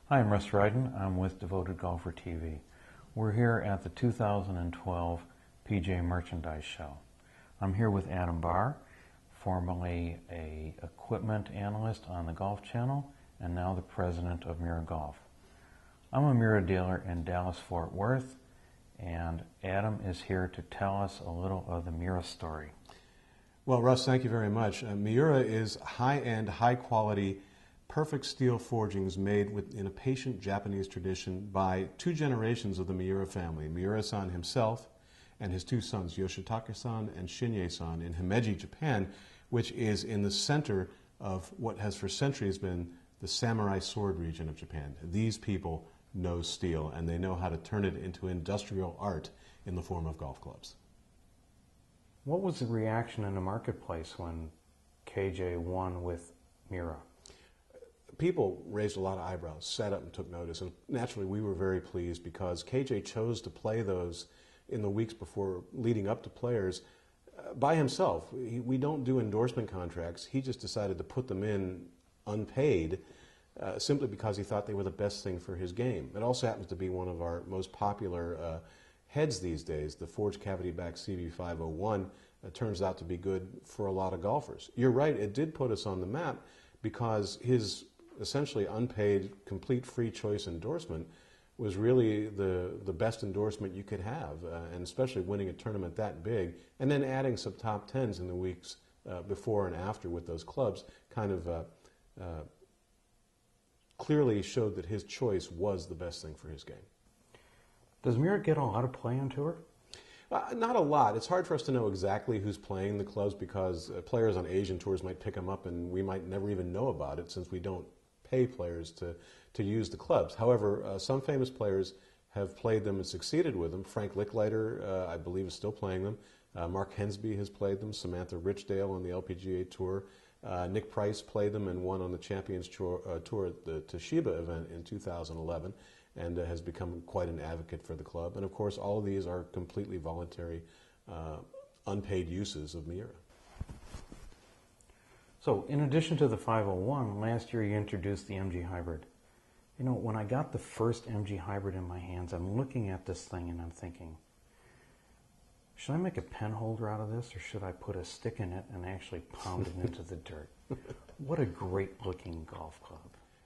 Hi, I'm Russ Ryden. I'm with Devoted Golfer TV. We're here at the 2012 PGA Merchandise Show. I'm here with Adam Barr, formerly a equipment analyst on the Golf Channel and now the president of Miura Golf. I'm a Miura dealer in Dallas-Fort Worth, and Adam is here to tell us a little of the Miura story. Well, Russ, thank you very much. Miura is high-end, high-quality, perfect steel forgings made in a patient Japanese tradition by two generations of the Miura family. Miura-san himself and his two sons, Yoshitaka-san and Shinye-san, in Himeji, Japan, which is in the center of what has for centuries been the samurai sword region of Japan. These people know steel, and they know how to turn it into industrial art in the form of golf clubs. What was the reaction in the marketplace when KJ won with Miura? People raised a lot of eyebrows, sat up and took notice, and naturally we were very pleased because KJ chose to play those in the weeks before leading up to Players by himself. We don't do endorsement contracts. He just decided to put them in unpaid simply because he thought they were the best thing for his game. It also happens to be one of our most popular heads these days. The forged cavity back CB501 turns out to be good for a lot of golfers. You're right, it did put us on the map because his essentially unpaid, complete free choice endorsement was really the best endorsement you could have, and especially winning a tournament that big, and then adding some top tens in the weeks before and after with those clubs kind of clearly showed that his choice was the best thing for his game. Does Miura get a lot of play on tour? Not a lot. It's hard for us to know exactly who's playing the clubs because players on Asian tours might pick them up and we might never even know about it since we don't pay players to use the clubs. However, some famous players have played them and succeeded with them. Frank Licklider, I believe, is still playing them. Mark Hensby has played them. Samantha Richdale on the LPGA Tour. Nick Price played them and won on the Champions Tour at the Toshiba event in 2011 and has become quite an advocate for the club. And of course, all of these are completely voluntary, unpaid uses of Miura. So, in addition to the 501, last year you introduced the MG Hybrid. You know, when I got the first MG Hybrid in my hands, I'm looking at this thing and I'm thinking, should I make a pen holder out of this, or should I put a stick in it and actually pound it into the dirt? What a great looking golf club.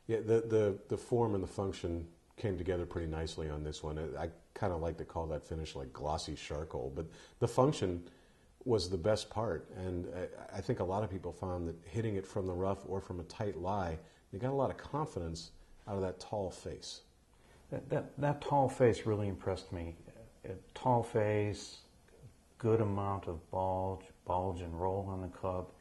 Yeah, the form and the function came together pretty nicely on this one. I kind of like to call that finish like glossy charcoal, but the function was the best part, and I think a lot of people found that hitting it from the rough or from a tight lie, they got a lot of confidence out of that tall face. That tall face really impressed me. A tall face, good amount of bulge and roll on the club.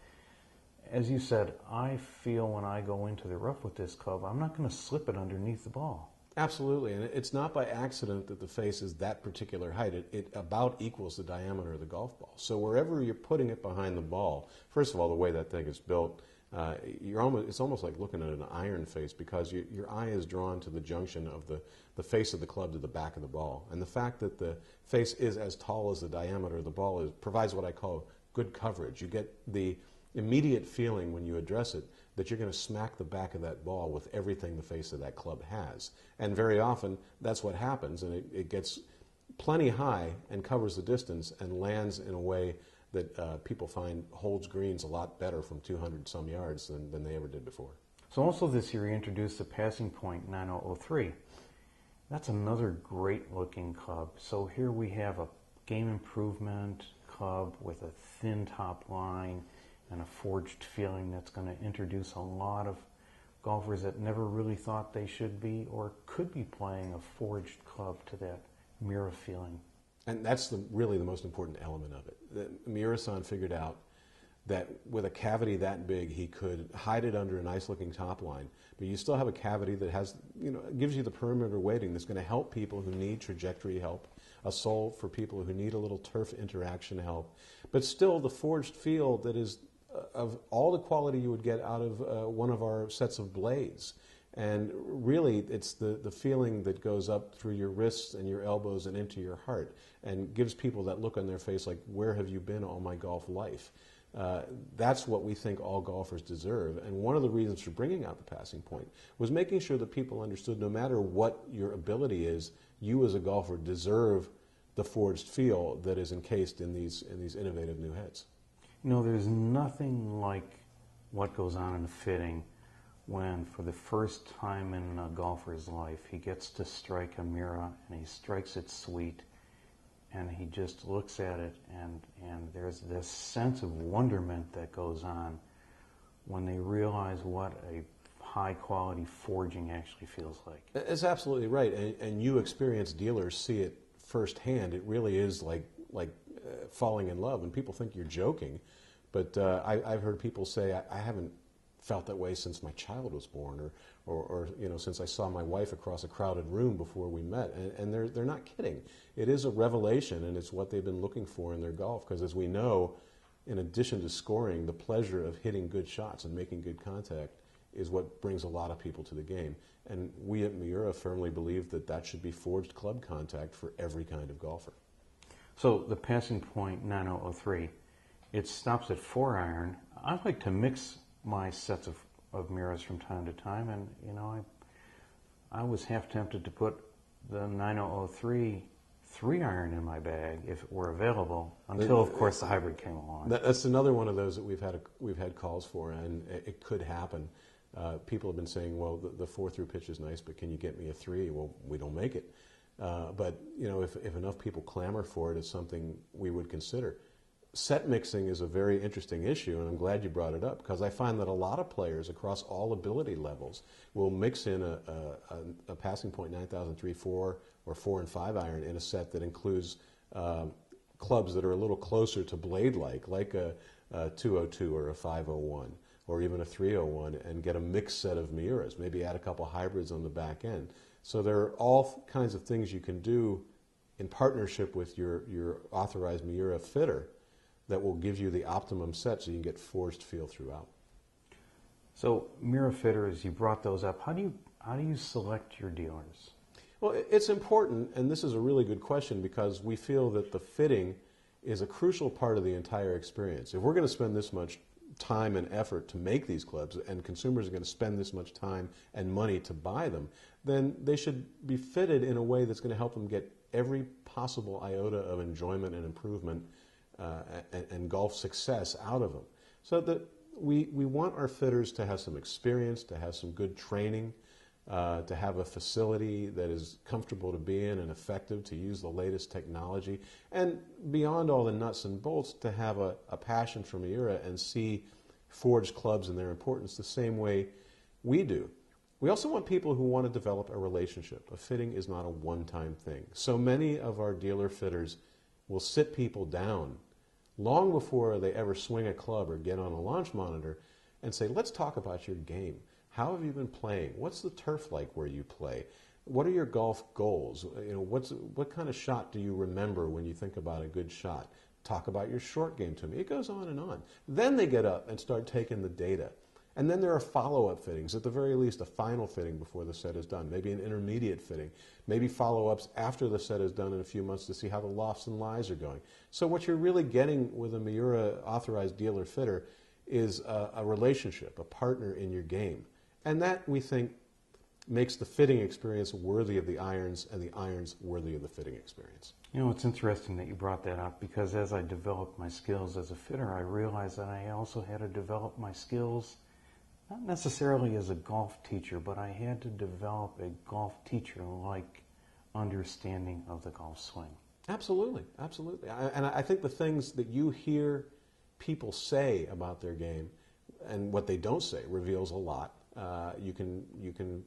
As you said, I feel when I go into the rough with this club, I'm not going to slip it underneath the ball. Absolutely, and it's not by accident that the face is that particular height. It about equals the diameter of the golf ball. So wherever you're putting it behind the ball, first of all, the way that thing is built, it's almost like looking at an iron face because your eye is drawn to the junction of the face of the club to the back of the ball. And the fact that the face is as tall as the diameter of the ball provides what I call good coverage. You get the immediate feeling when you address it that you're going to smack the back of that ball with everything the face of that club has. And very often, that's what happens, and it gets plenty high and covers the distance and lands in a way that people find holds greens a lot better from 200-some yards than they ever did before. So also this year you introduced the Passing Point 9003. That's another great-looking club. So here we have a game improvement club with a thin top line and a forged feeling that's going to introduce a lot of golfers that never really thought they should be or could be playing a forged club to that Miura feeling. And that's really the most important element of it. Miura-san figured out that with a cavity that big, he could hide it under a nice-looking top line, but you still have a cavity that has, gives you the perimeter weighting that's going to help people who need trajectory help, a sole for people who need a little turf interaction help, but still the forged feel that is of all the quality you would get out of one of our sets of blades. And really, it's the feeling that goes up through your wrists and your elbows and into your heart and gives people that look on their face like, where have you been all my golf life? That's what we think all golfers deserve. And one of the reasons for bringing out the passing point was making sure that people understood no matter what your ability is, you as a golfer deserve the forged feel that is encased in these innovative new heads. You know, there's nothing like what goes on in the fitting when, for the first time in a golfer's life, he gets to strike a Miura and he strikes it sweet, and he just looks at it, and there's this sense of wonderment that goes on when they realize what a high-quality forging actually feels like. It's absolutely right, and you experienced dealers see it firsthand. It really is like falling in love, and people think you're joking, but I've heard people say, I haven't felt that way since my child was born, or you know, since I saw my wife across a crowded room before we met, and they're not kidding. It is a revelation, and it's what they've been looking for in their golf, because as we know, in addition to scoring, the pleasure of hitting good shots and making good contact is what brings a lot of people to the game. And we at Miura firmly believe that that should be forged club contact for every kind of golfer. So the passing point 9003, it stops at 4-iron. I like to mix my sets of Miuras from time to time, and you know, I was half tempted to put the 9003 3-iron in my bag if it were available, until of course the hybrid came along. That's another one of those that we've had calls for, and it could happen. People have been saying, well, the 4-through pitch is nice, but can you get me a 3? Well, we don't make it. But you know, if enough people clamor for it, it's something we would consider. Set mixing is a very interesting issue, and I'm glad you brought it up, because I find that a lot of players across all ability levels will mix in a passing point 9003 4 or 4 and 5 iron in a set that includes clubs that are a little closer to blade-like, like a 202 or a 501 or even a 301, and get a mixed set of Miuras, maybe add a couple hybrids on the back end. So there are all kinds of things you can do in partnership with your authorized Miura fitter that will give you the optimum set so you can get forged feel throughout. So Miura fitters, you brought those up. How do you select your dealers? Well, it's important, and this is a really good question, because we feel that the fitting is a crucial part of the entire experience. If we're going to spend this much time and effort to make these clubs, and consumers are going to spend this much time and money to buy them, then they should be fitted in a way that's going to help them get every possible iota of enjoyment and improvement and golf success out of them. So that we want our fitters to have some experience, to have some good training, to have a facility that is comfortable to be in and effective, to use the latest technology, and beyond all the nuts and bolts, to have a passion for Miura and see forged clubs and their importance the same way we do. We also want people who want to develop a relationship. A fitting is not a one-time thing. So many of our dealer fitters will sit people down long before they ever swing a club or get on a launch monitor and say, let's talk about your game. How have you been playing? What's the turf like where you play? What are your golf goals? You know, what kind of shot do you remember when you think about a good shot? Talk about your short game to me. It goes on and on. Then they get up and start taking the data. And then there are follow-up fittings, at the very least a final fitting before the set is done, maybe an intermediate fitting, maybe follow-ups after the set is done in a few months to see how the lofts and lies are going. So what you're really getting with a Miura authorized dealer fitter is a relationship, a partner in your game. And that, we think, makes the fitting experience worthy of the irons and the irons worthy of the fitting experience. You know, it's interesting that you brought that up, because as I developed my skills as a fitter, I realized that I also had to develop my skills not necessarily as a golf teacher, but I had to develop a golf teacher-like understanding of the golf swing. Absolutely, absolutely. And I think the things that you hear people say about their game and what they don't say reveals a lot. You can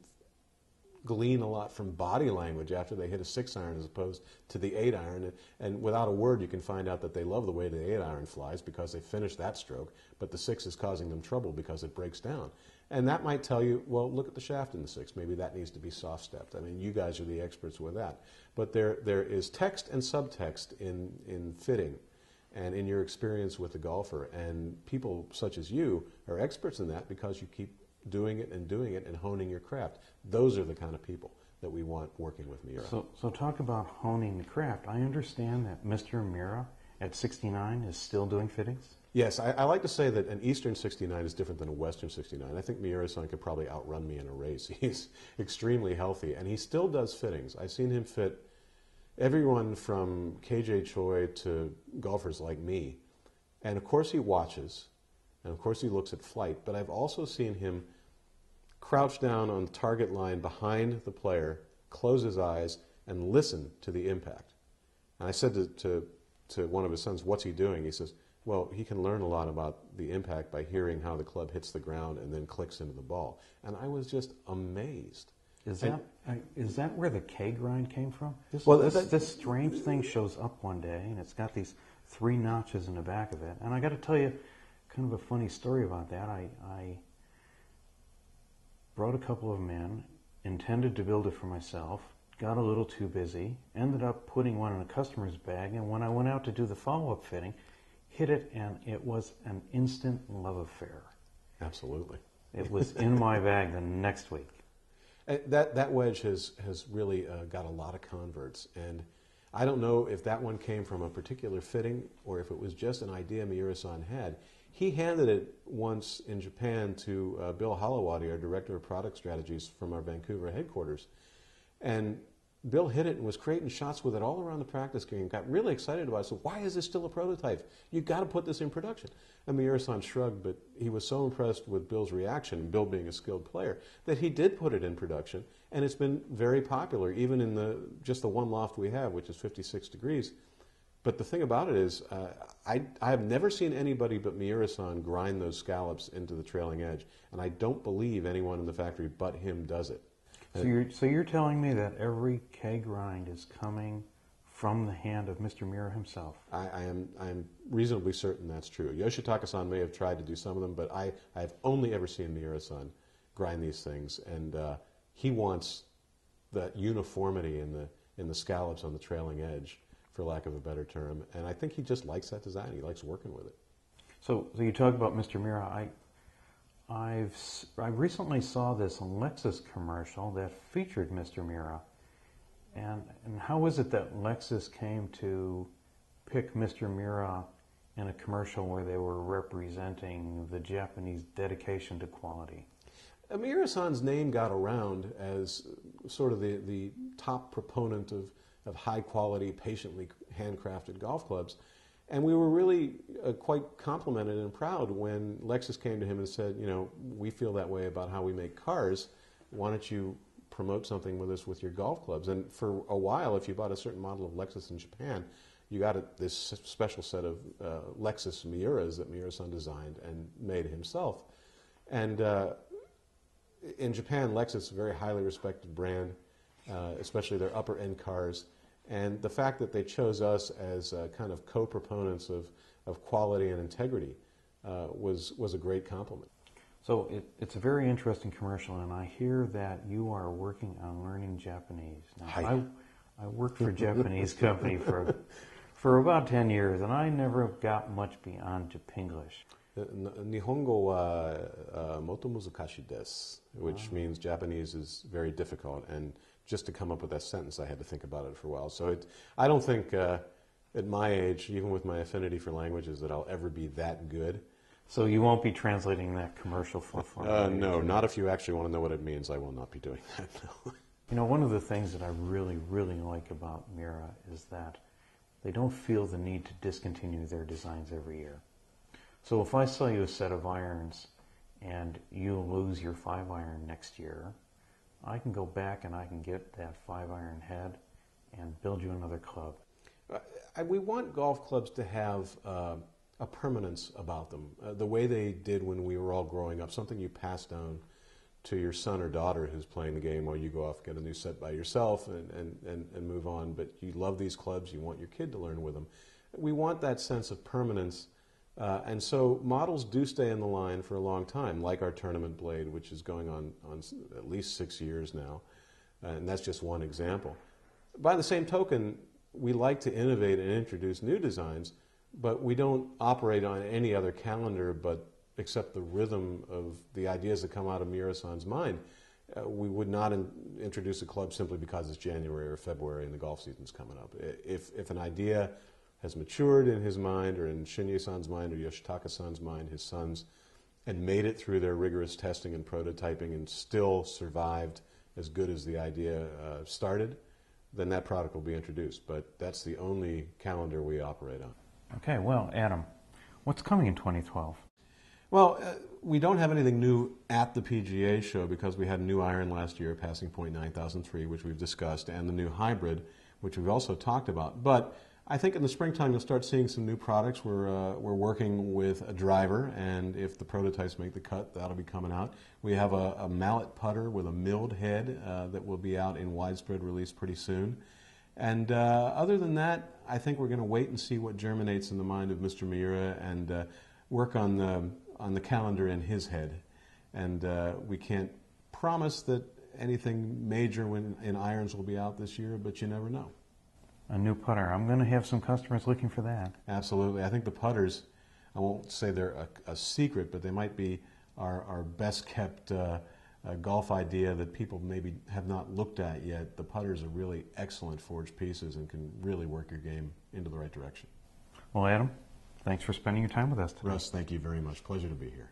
glean a lot from body language after they hit a 6-iron as opposed to the 8-iron. And without a word, you can find out that they love the way the 8-iron flies because they finished that stroke, but the 6 is causing them trouble because it breaks down. And that might tell you, well, look at the shaft in the 6. Maybe that needs to be soft-stepped. I mean, you guys are the experts with that. But there is text and subtext in fitting and in your experience with the golfer. And people such as you are experts in that because you keep doing it and honing your craft. Those are the kind of people that we want working with Miura. So talk about honing the craft. I understand that Mr. Miura at 69 is still doing fittings? Yes, I like to say that an Eastern 69 is different than a Western 69. I think Miura-san could probably outrun me in a race. He's extremely healthy, and he still does fittings. I've seen him fit everyone from KJ Choi to golfers like me. And of course he watches, and of course he looks at flight, but I've also seen him crouch down on the target line behind the player, close his eyes, and listen to the impact. And I said to one of his sons, "What's he doing?" He says, "Well, he can learn a lot about the impact by hearing how the club hits the ground and then clicks into the ball." And I was just amazed. Is that where the K grind came from? This strange thing shows up one day, and it's got these 3 notches in the back of it. And I got to tell you, kind of a funny story about that. I brought a couple of them in, intended to build it for myself, got a little too busy, ended up putting one in a customer's bag, and when I went out to do the follow-up fitting, hit it, and it was an instant love affair. Absolutely. It was in my bag the next week. That wedge has really got a lot of converts, and I don't know if that one came from a particular fitting or if it was just an idea Miura-san had. He handed it once in Japan to Bill Holowati, our Director of Product Strategies from our Vancouver headquarters, and Bill hit it and was creating shots with it all around the practice game. Got really excited about it. So why is this still a prototype? You've got to put this in production. And Miura-san shrugged, but he was so impressed with Bill's reaction, Bill being a skilled player, that he did put it in production. And it's been very popular, even in just the one loft we have, which is 56 degrees. But the thing about it is, I have never seen anybody but Miura-san grind those scallops into the trailing edge. And I don't believe anyone in the factory but him does it. So you're telling me that every K grind is coming from the hand of Mr. Miura himself? I am reasonably certain that's true. Yoshitaka-san may have tried to do some of them, but I have only ever seen Miura-san grind these things, and he wants that uniformity in the scallops on the trailing edge, for lack of a better term, and I think he just likes that design. He likes working with it. So you talk about Mr. Miura. I recently saw this Lexus commercial that featured Mr. Miura. And how is it that Lexus came to pick Mr. Miura in a commercial where they were representing the Japanese dedication to quality? Miura-san's name got around as sort of the top proponent of high-quality, patiently handcrafted golf clubs. And we were really quite complimented and proud when Lexus came to him and said, you know, we feel that way about how we make cars. Why don't you promote something with us with your golf clubs? And for a while, if you bought a certain model of Lexus in Japan, you got this special set of Lexus Miuras that Miura-san designed and made himself. And in Japan, Lexus is a very highly respected brand, especially their upper-end cars. And the fact that they chose us as kind of co-proponents of quality and integrity was a great compliment. So it's a very interesting commercial, and I hear that you are working on learning Japanese. Now, I worked for a Japanese company for about 10 years, and I never got much beyond Japanglish. Nihongo wa moto muzakashi desu, which means Japanese is very difficult. And just to come up with that sentence, I had to think about it for a while. So I don't think at my age, even with my affinity for languages, that I'll ever be that good. So you won't be translating that commercial for fun? No, not if you actually want to know what it means. I will not be doing that, no. You know, one of the things that I really, really like about Miura is that they don't feel the need to discontinue their designs every year. So if I sell you a set of irons and you lose your 5-iron next year, I can go back and I can get that 5-iron head and build you another club. We want golf clubs to have a permanence about them, the way they did when we were all growing up, something you pass down to your son or daughter who's playing the game while you go off and get a new set by yourself and move on. But you love these clubs, you want your kid to learn with them. We want that sense of permanence. And so models do stay in the line for a long time, like our tournament blade, which is going on at least 6 years now. And that's just one example. By the same token, we like to innovate and introduce new designs, but we don't operate on any other calendar except the rhythm of the ideas that come out of Miura-san's mind. We would not introduce a club simply because it's January or February and the golf season's coming up. If an idea has matured in his mind, or in Shinya-san's mind, or Yoshitaka-san's mind, his sons, and made it through their rigorous testing and prototyping and still survived as good as the idea started, then that product will be introduced. But that's the only calendar we operate on. Okay, well, Adam, what's coming in 2012? Well, we don't have anything new at the PGA show because we had a new iron last year, Passing Point 9003, which we've discussed, and the new hybrid, which we've also talked about. But I think in the springtime you'll start seeing some new products. We're working with a driver, and if the prototypes make the cut, that'll be coming out. We have a mallet putter with a milled head that will be out in widespread release pretty soon. And other than that, I think we're going to wait and see what germinates in the mind of Mr. Miura and work on the calendar in his head. And we can't promise that anything major in irons will be out this year, but you never know. A new putter. I'm going to have some customers looking for that. Absolutely. I think the putters, I won't say they're a secret, but they might be our best kept golf idea that people maybe have not looked at yet. The putters are really excellent forged pieces and can really work your game into the right direction. Well, Adam, thanks for spending your time with us today. Russ, thank you very much. Pleasure to be here.